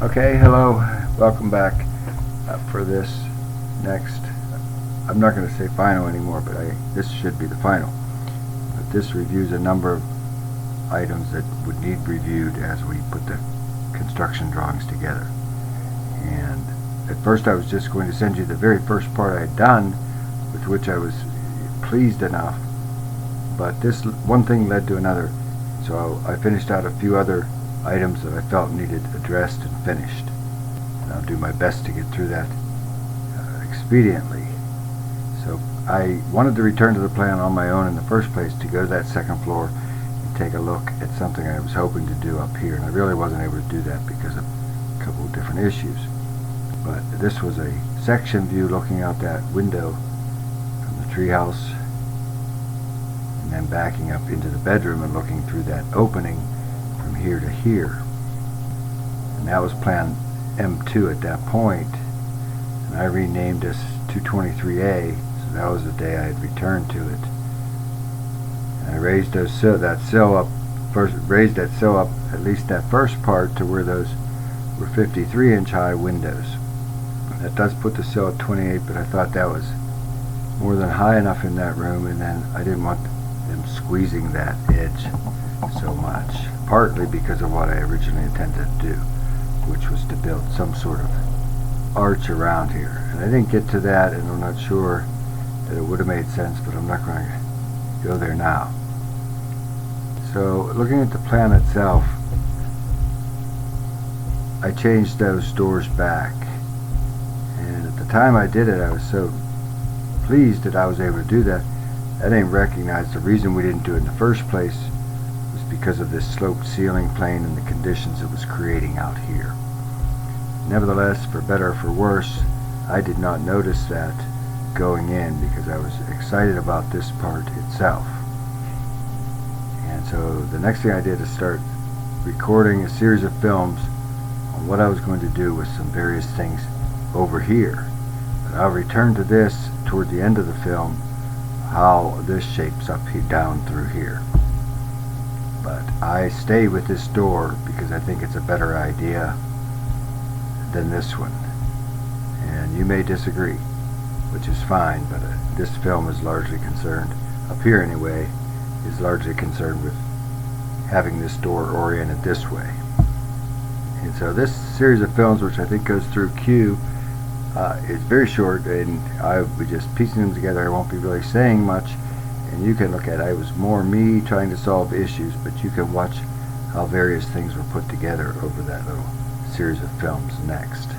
Okay, hello, welcome back for this next, I'm not going to say final anymore, but this should be the final. But this reviews a number of items that would need reviewed as we put the construction drawings together. And at first I was just going to send you the very first part I had done, with which I was pleased enough, but this one thing led to another, so I finished out a few other items that I felt needed addressed and finished. And I'll do my best to get through that expediently. So I wanted to return to the plan on my own in the first place, to go to that second floor and take a look at something I was hoping to do up here. And I really wasn't able to do that because of a couple of different issues. But this was a section view looking out that window from the treehouse, and then backing up into the bedroom and looking through that opening from here to here. And that was plan M2 at that point, and I renamed this 223A, so that was the day I had returned to it. And I raised that sill up, at least that first part, to where those were 53-inch high windows. That does put the sill at 28, but I thought that was more than high enough in that room, and then I didn't want them squeezing that edge so much, partly because of what I originally intended to do, which was to build some sort of arch around here. And I didn't get to that, and I'm not sure that it would have made sense, but I'm not going to go there now. So looking at the plan itself, I changed those doors back, and at the time I did it, I was so pleased that I was able to do that. I didn't recognize the reason we didn't do it in the first place was because of this sloped ceiling plane and the conditions it was creating out here. Nevertheless, for better or for worse, I did not notice that going in because I was excited about this part itself. And so the next thing I did is start recording a series of films on what I was going to do with some various things over here. But I'll return to this toward the end of the film, how this shapes up here, down through here. But I stay with this door because I think it's a better idea than this one. And you may disagree, which is fine, but this film is largely concerned, up here anyway, is largely concerned with having this door oriented this way. And so this series of films, which I think goes through Q, is very short, and I'll be just piecing them together. I won't be really saying much, and you can look at it. It was more me trying to solve issues, but you can watch how various things were put together over that little series of films next.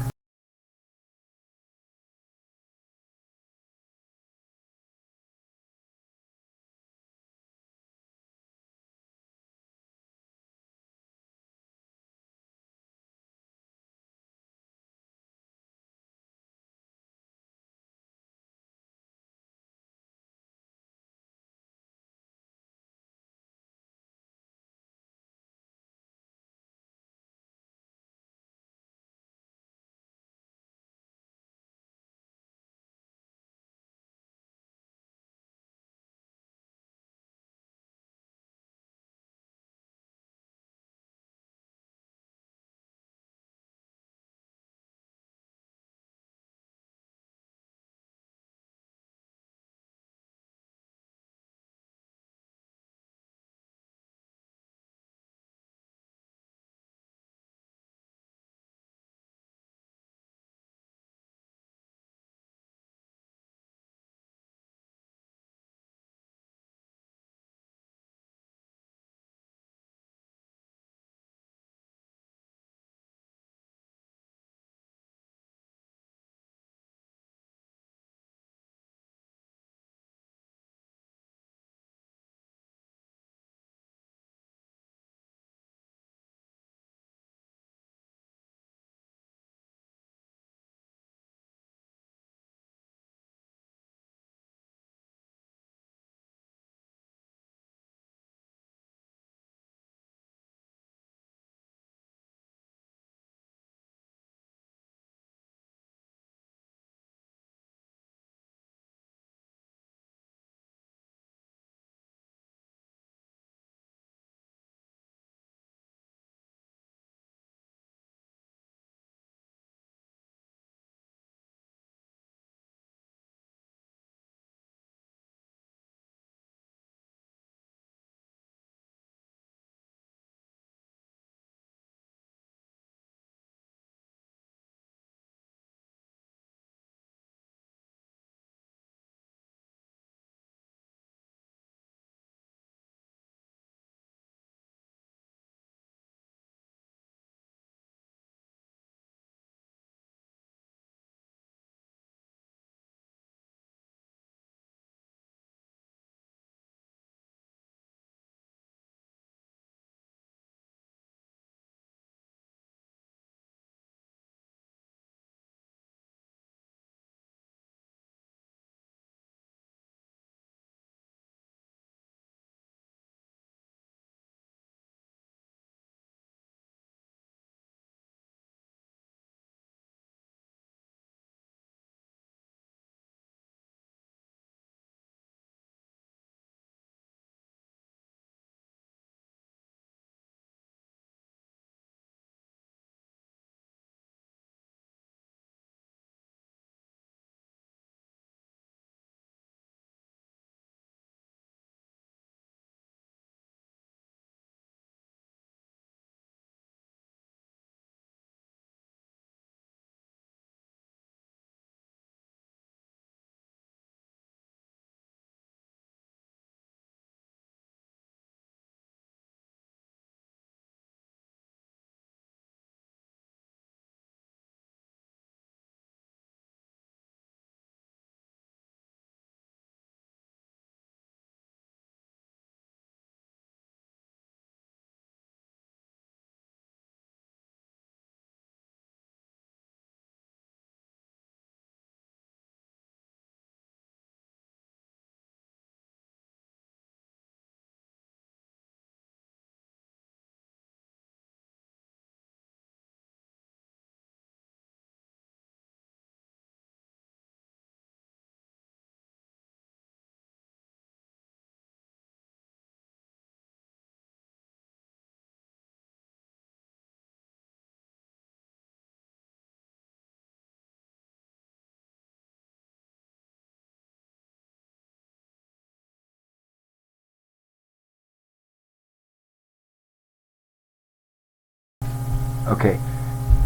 Okay,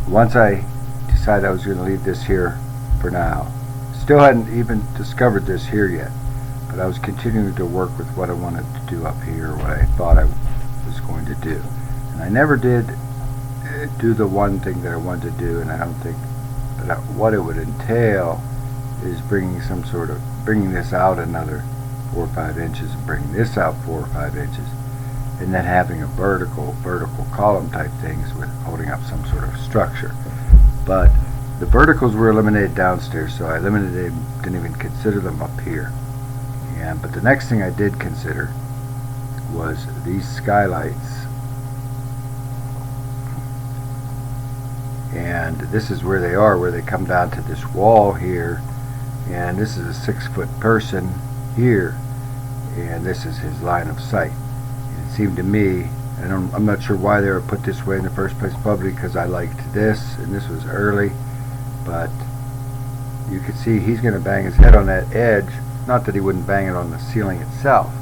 once I decided I was going to leave this here for now, still hadn't even discovered this here yet, but I was continuing to work with what I wanted to do up here, what I thought I was going to do. And I never did do the one thing that I wanted to do, and I don't think that what it would entail is bringing this out another 4 or 5 inches and bringing this out 4 or 5 inches, and then having a vertical column type things with holding up some sort of structure. But the verticals were eliminated downstairs, so I eliminated them, didn't even consider them up here. But the next thing I did consider was these skylights. And this is where they are, where they come down to this wall here, and this is a 6-foot person here, and this is his line of sight. And it seemed to me, and I'm not sure why they were put this way in the first place, probably because I liked this, and this was early, but you could see he's going to bang his head on that edge. Not that he wouldn't bang it on the ceiling itself,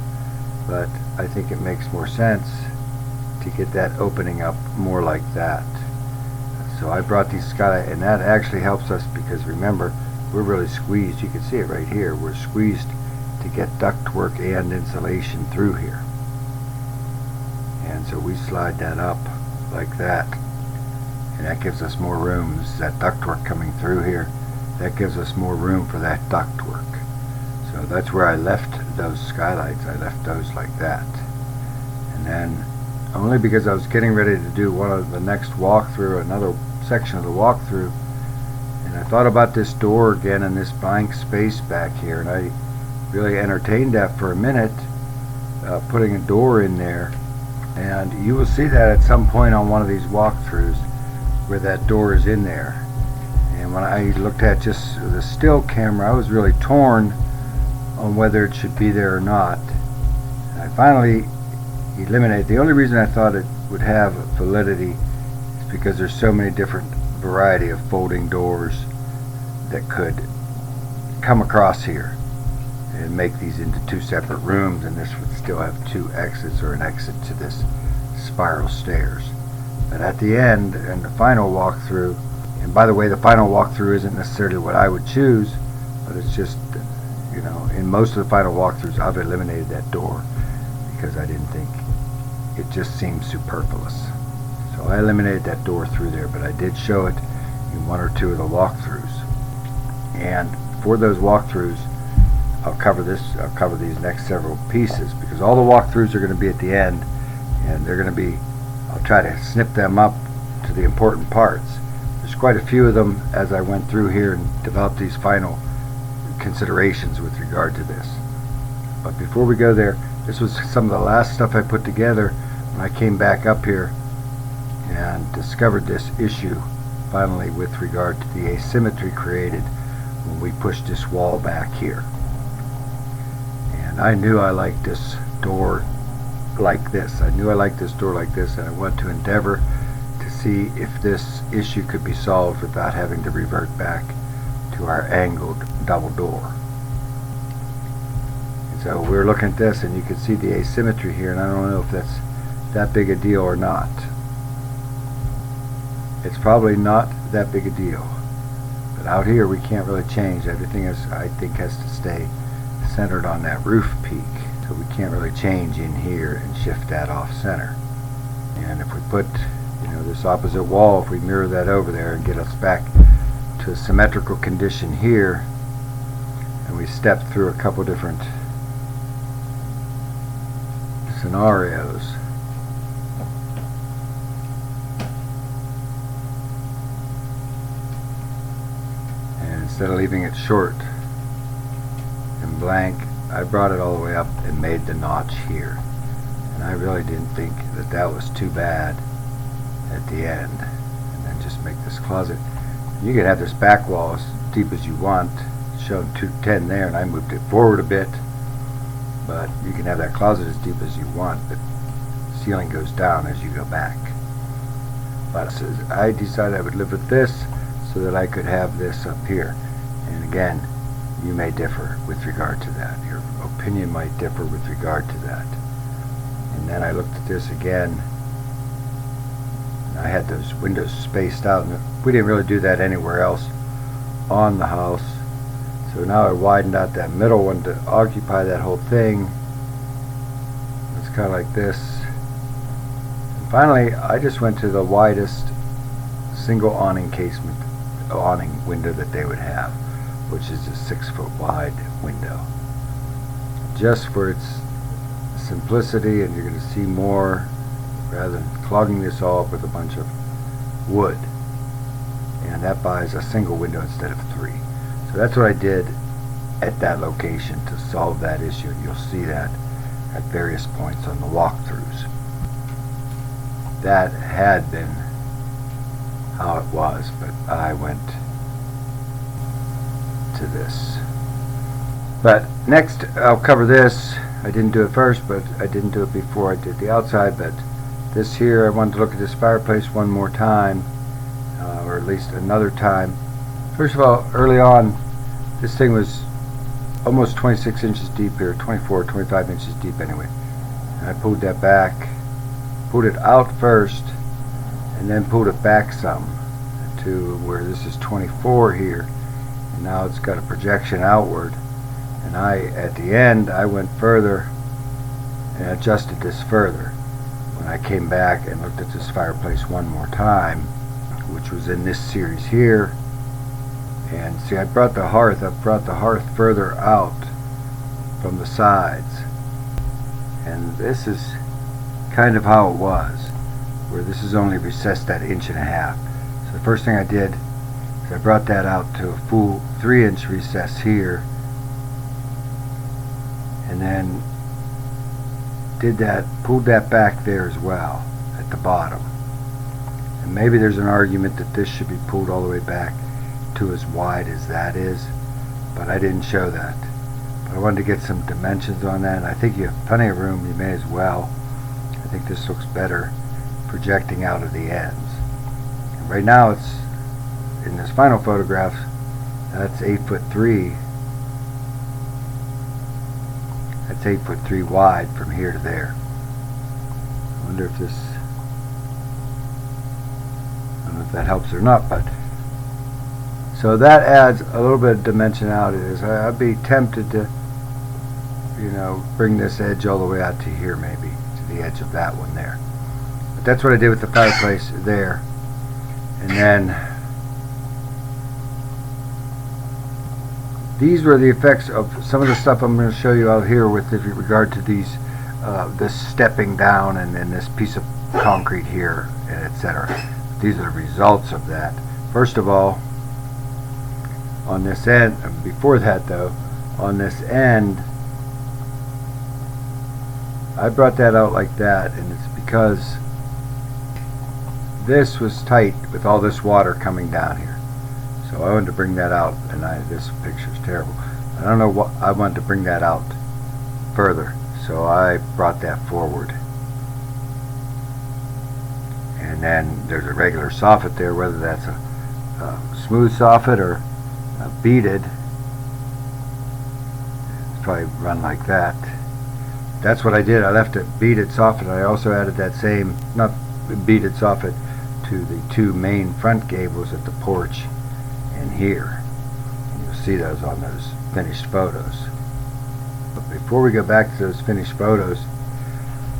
but I think it makes more sense to get that opening up more like that. So I brought these skylights, and that actually helps us because remember, we're really squeezed. You can see it right here. We're squeezed to get ductwork and insulation through here. And so we slide that up like that, and that gives us more room. This is that ductwork coming through here. That gives us more room for that ductwork. So that's where I left those skylights. I left those like that. And then, only because I was getting ready to do one of the next walkthrough, another section of the walkthrough, and I thought about this door again and this blank space back here, and I really entertained that for a minute, putting a door in there. And you will see that at some point on one of these walkthroughs where that door is in there. And when I looked at just the still camera, I was really torn on whether it should be there or not. And I finally eliminated. The only reason I thought it would have validity is because there's so many different variety of folding doors that could come across here and make these into 2 separate rooms, and this would still have 2 exits or an exit to this spiral stairs. But at the end, in the final walkthrough, and by the way, the final walkthrough isn't necessarily what I would choose, but it's just, you know, in most of the final walkthroughs I've eliminated that door because I didn't think it just seemed superfluous. So I eliminated that door through there, but I did show it in 1 or 2 of the walkthroughs. And for those walkthroughs, I'll cover these next several pieces because all the walkthroughs are going to be at the end, and they're going to be, I'll try to snip them up to the important parts. There's quite a few of them as I went through here and developed these final considerations with regard to this. But before we go there, this was some of the last stuff I put together when I came back up here and discovered this issue finally with regard to the asymmetry created when we pushed this wall back here. And I knew I liked this door like this. I knew I liked this door like this, and I wanted to endeavor to see if this issue could be solved without having to revert back to our angled double door. And so we're looking at this, and you can see the asymmetry here, and I don't know if that's that big a deal or not. It's probably not that big a deal, but out here we can't really change. Everything is, I think, has to stay centered on that roof peak, so we can't really change in here and shift that off center. And if we put, you know, this opposite wall, if we mirror that over there and get us back to a symmetrical condition here, and we step through a couple different scenarios, and instead of leaving it short and blank, I brought it all the way up and made the notch here. And I really didn't think that that was too bad at the end. And then just make this closet. You can have this back wall as deep as you want, shown 210 there, and I moved it forward a bit. But you can have that closet as deep as you want, but the ceiling goes down as you go back. But I decided I would live with this so that I could have this up here. And again, you may differ with regard to that. Your opinion might differ with regard to that. And then I looked at this again, and I had those windows spaced out, and we didn't really do that anywhere else on the house. So now I widened out that middle one to occupy that whole thing. It's kind of like this. And finally, I just went to the widest single awning casement, awning window that they would have, which is a 6-foot wide window. Just for its simplicity, and you're going to see more, rather than clogging this all up with a bunch of wood. And that buys a single window instead of 3. So that's what I did at that location to solve that issue. You'll see that at various points on the walkthroughs. That had been how it was, but I went to this. But next I'll cover this. I didn't do it first, but I didn't do it before I did the outside. But this here, I wanted to look at this fireplace one more time, or at least another time. First of all, early on, this thing was almost 26 inches deep here, 24, 25 inches deep anyway. And I pulled that back, pulled it out first, and then pulled it back some to where this is 24 here. And now it's got a projection outward. And at the end, I went further and adjusted this further. When I came back and looked at this fireplace one more time, which was in this series here, and see, I brought the hearth further out from the sides, and this is kind of how it was, where this is only recessed that 1.5 inches. So the first thing I did is I brought that out to a full 3-inch recess here, and then pulled that back there as well at the bottom. And maybe there's an argument that this should be pulled all the way back to as wide as that is, but I didn't show that. But I wanted to get some dimensions on that, and I think you have plenty of room. You may as well. I think this looks better projecting out of the ends. And right now, it's in this final photograph, that's 8'3". That's 8'3" wide from here to there. I wonder if this, I don't know if that helps or not, but so that adds a little bit of dimensionality. I'd be tempted to, bring this edge all the way out to here, maybe to the edge of that one there. But that's what I did with the fireplace there. And then these were the effects of some of the stuff I'm going to show you out here with regard to these, this stepping down and then this piece of concrete here, and etc. These are the results of that. First of all, on this end, before that though, on this end, I brought that out like that, and it's because this was tight with all this water coming down here. So I wanted to bring that out, and this picture's terrible. I don't know what, I wanted to bring that out further, so I brought that forward. And then there's a regular soffit there, whether that's a smooth soffit or beaded. It's probably run like that. That's what I did. I left it beaded soffit. I also added that same, not beaded soffit, to the 2 main front gables at the porch and here. And you'll see those on those finished photos. But before we go back to those finished photos,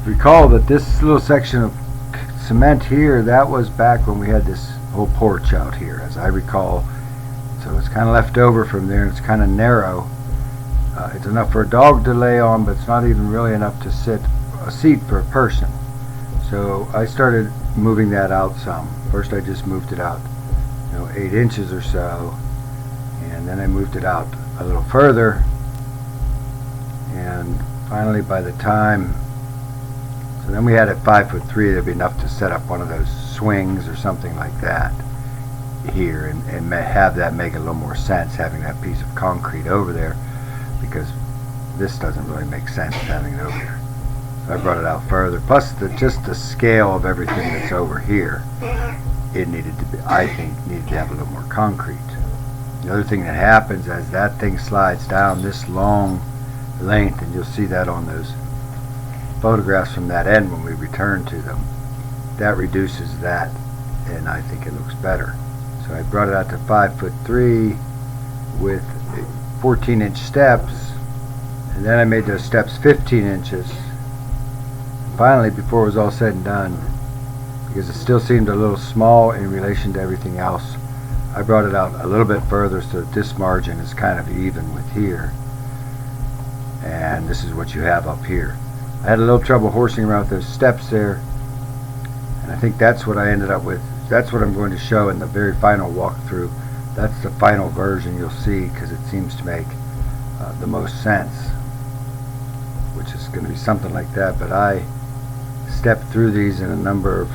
recall that this little section of cement here, that was back when we had this whole porch out here, as I recall. So it's kind of left over from there, and it's kind of narrow. It's enough for a dog to lay on, but it's not even really enough to sit a seat for a person. So I started moving that out some. First I just moved it out 8 inches or so, and then I moved it out a little further, and finally by the time, so then we had it 5'3", that'd be enough to set up one of those swings or something like that here, and have that make a little more sense, having that piece of concrete over there, because this doesn't really make sense having it over here. So I brought it out further, plus just the scale of everything that's over here, it needed to be, I think, needed to have a little more concrete. The other thing that happens as that thing slides down this long length, and you'll see that on those photographs from that end when we return to them, that reduces that and I think it looks better. So I brought it out to 5'3" with 14-inch steps, and then I made those steps 15 inches. Finally, before it was all said and done, because it still seemed a little small in relation to everything else, I brought it out a little bit further so that this margin is kind of even with here, and this is what you have up here. I had a little trouble horsing around with those steps there, and I think that's what I ended up with. That's what I'm going to show in the very final walkthrough. That's the final version you'll see, because it seems to make the most sense, which is going to be something like that. But I stepped through these in a number of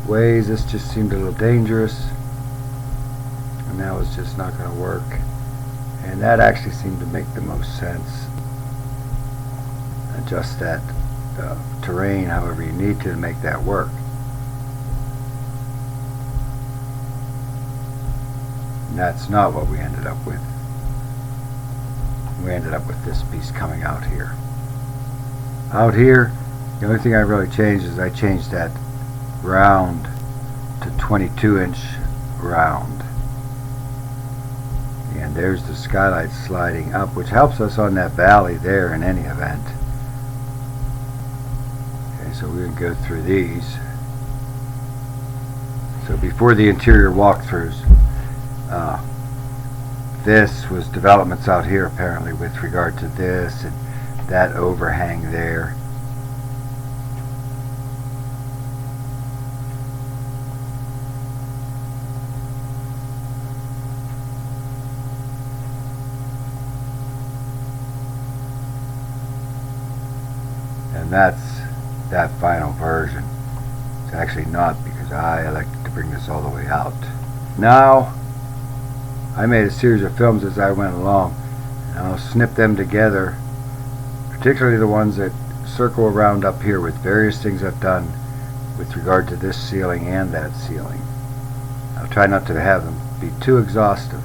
ways. This just seemed a little dangerous, and that was just not going to work, and that actually seemed to make the most sense. Adjust that terrain however you need to make that work. And that's not what we ended up with. We ended up with this piece coming out here. Out here, the only thing I really changed is I changed that round to 22-inch round. And there's the skylight sliding up, which helps us on that valley there in any event. Okay, so we can go through these. So before the interior walkthroughs, this was developments out here apparently with regard to this and that overhang there. And that's that final version. It's actually not, because I elected to bring this all the way out. Now, I made a series of films as I went along, and I'll snip them together, particularly the ones that circle around up here with various things I've done with regard to this ceiling and that ceiling. I'll try not to have them be too exhaustive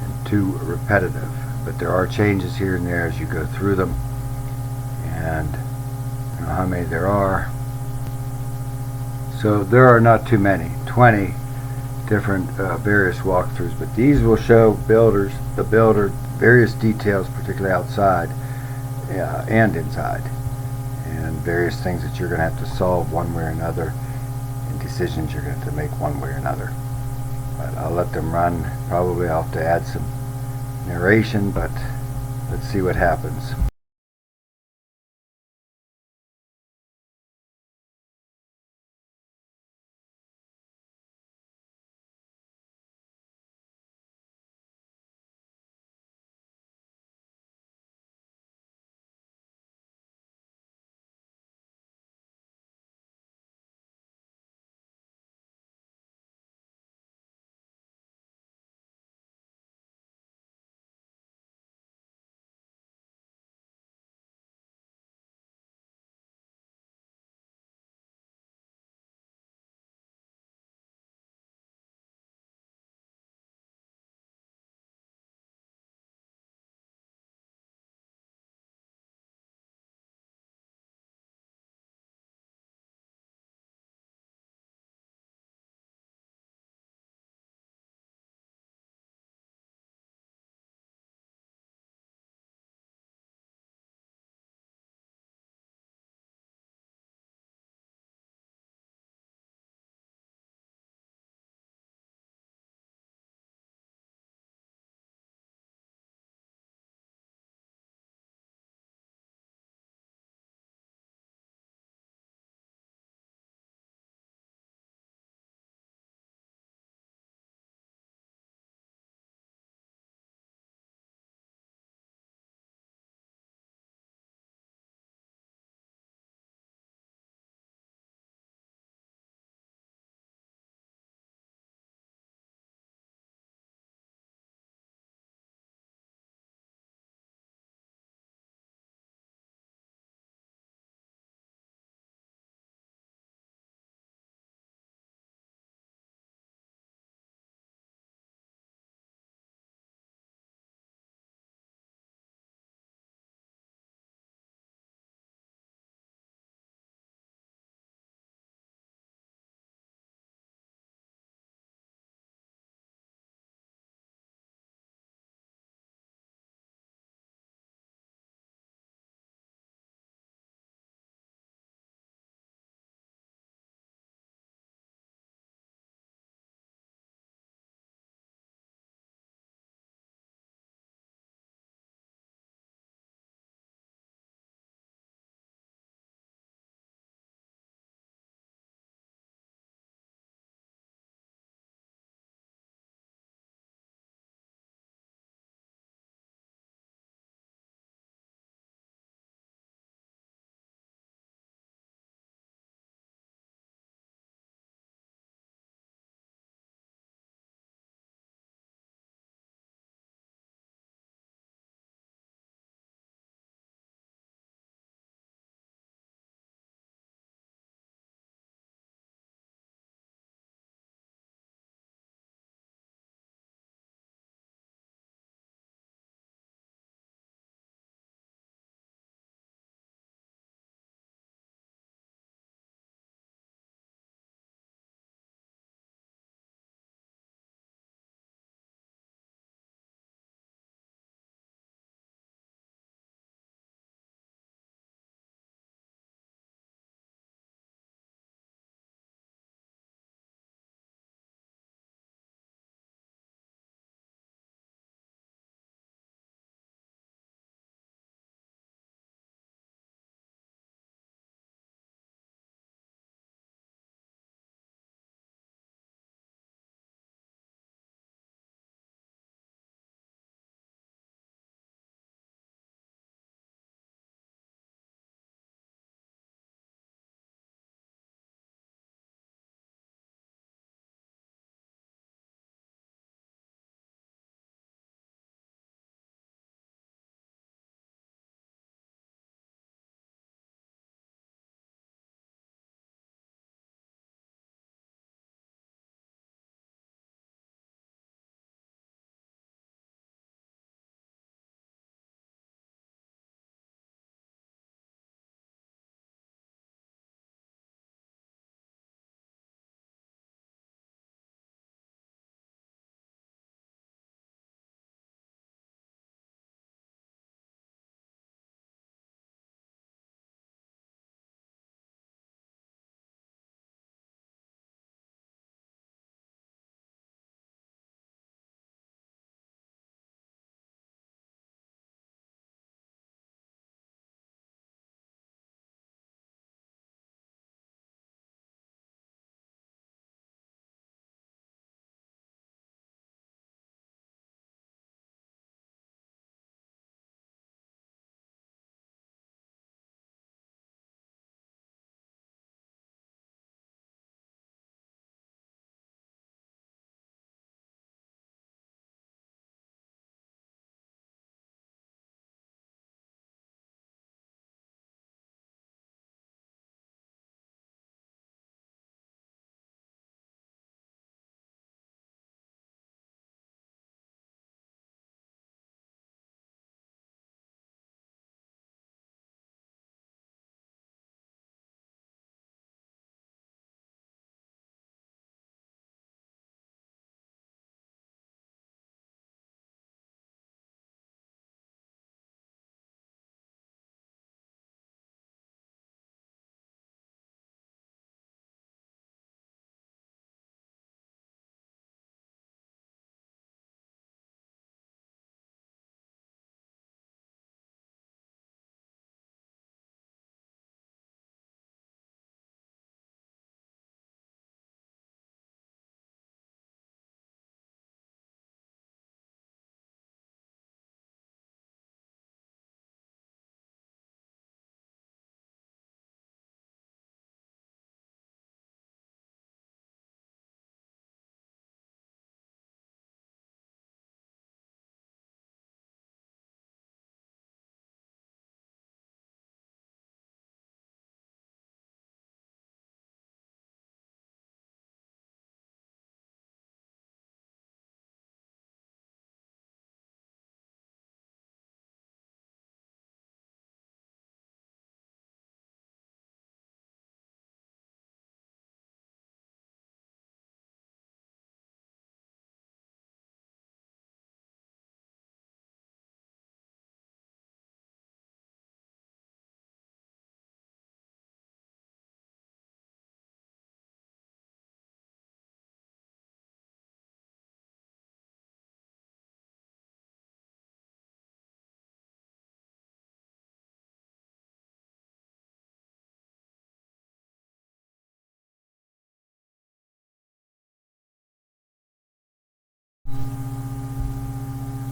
and too repetitive, but there are changes here and there as you go through them, and I don't know how many there are. So there are not too many, 20 different various walkthroughs, but these will show the builder, various details, particularly outside and inside, and various things that you're going to have to solve one way or another, and decisions you're going to have to make one way or another. But I'll let them run. Probably I'll have to add some narration, but let's see what happens.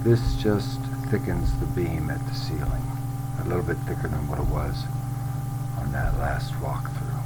This just thickens the beam at the ceiling, a little bit thicker than what it was on that last walkthrough.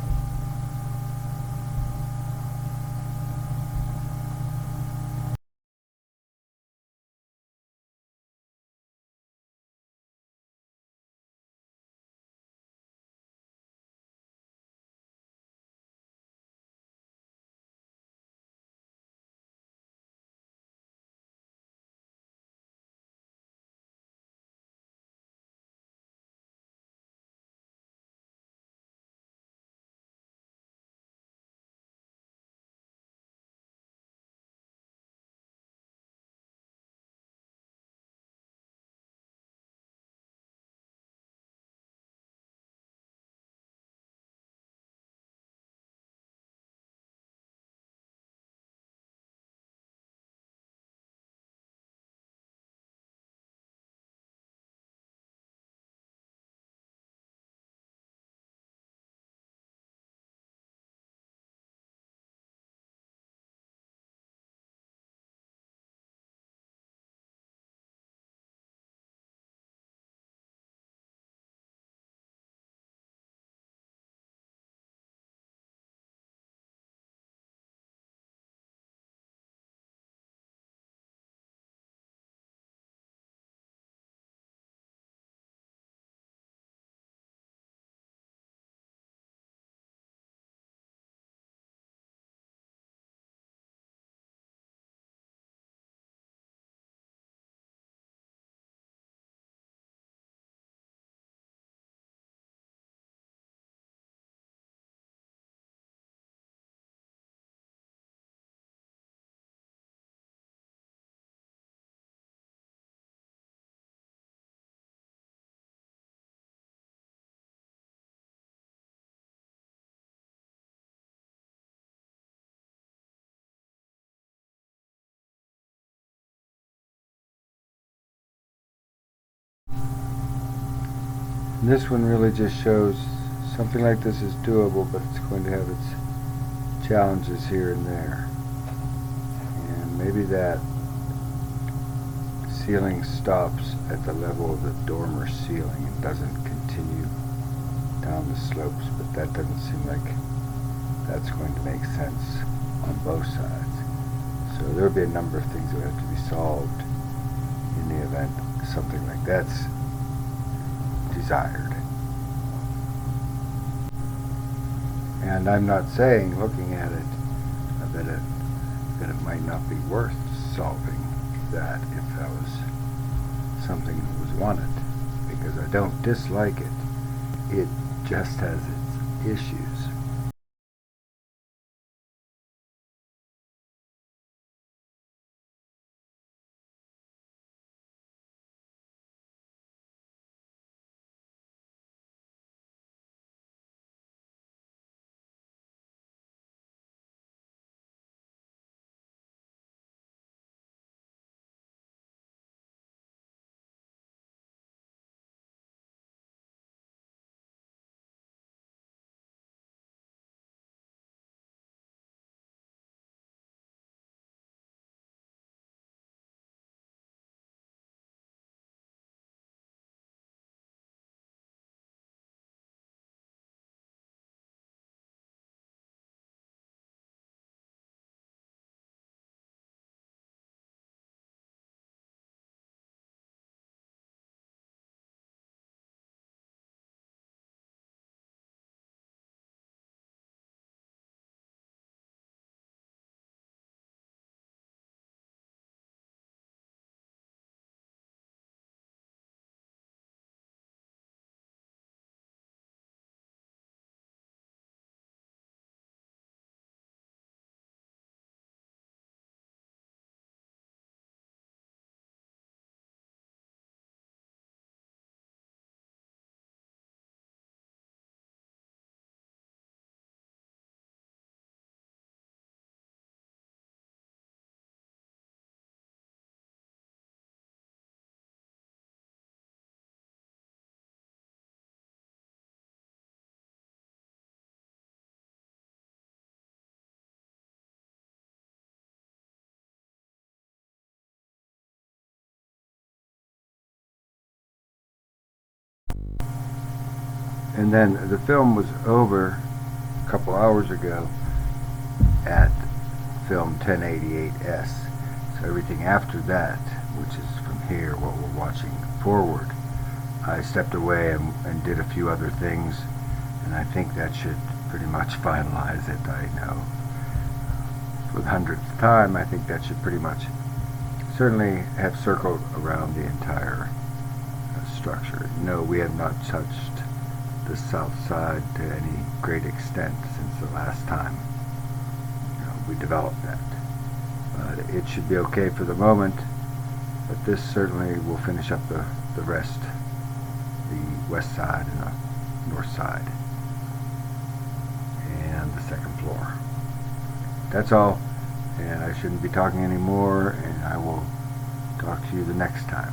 This one really just shows something like this is doable, but it's going to have its challenges here and there. And maybe that ceiling stops at the level of the dormer ceiling and doesn't continue down the slopes, but that doesn't seem like that's going to make sense on both sides. So there will be a number of things that have to be solved in the event something like that's desired. And I'm not saying, looking at it, that it might not be worth solving that if that was something that was wanted, because I don't dislike it. It just has its issues. And then the film was over a couple hours ago at film 1088S. So everything after that, which is from here, what we're watching forward, I stepped away and did a few other things, and I think that should pretty much finalize it. I know for the 100th time, I think that should pretty much certainly have circled around the entire structure. No, we have not touched the south side to any great extent since the last time we developed that. But it should be okay for the moment, but this certainly will finish up the rest, the west side and the north side and the second floor. That's all, and I shouldn't be talking anymore, and I will talk to you the next time.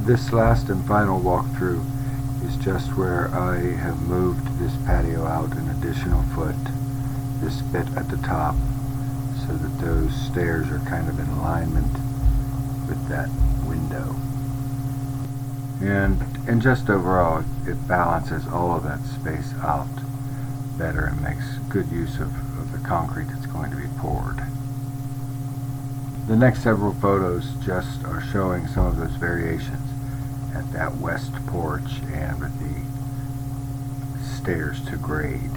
This last and final walkthrough is just where I have moved this patio out an additional foot, this bit at the top, so that those stairs are kind of in alignment with that window. And just overall, it balances all of that space out better and makes good use of the concrete that's going to be poured. The next several photos just are showing some of those variations at that west porch and with the stairs to grade.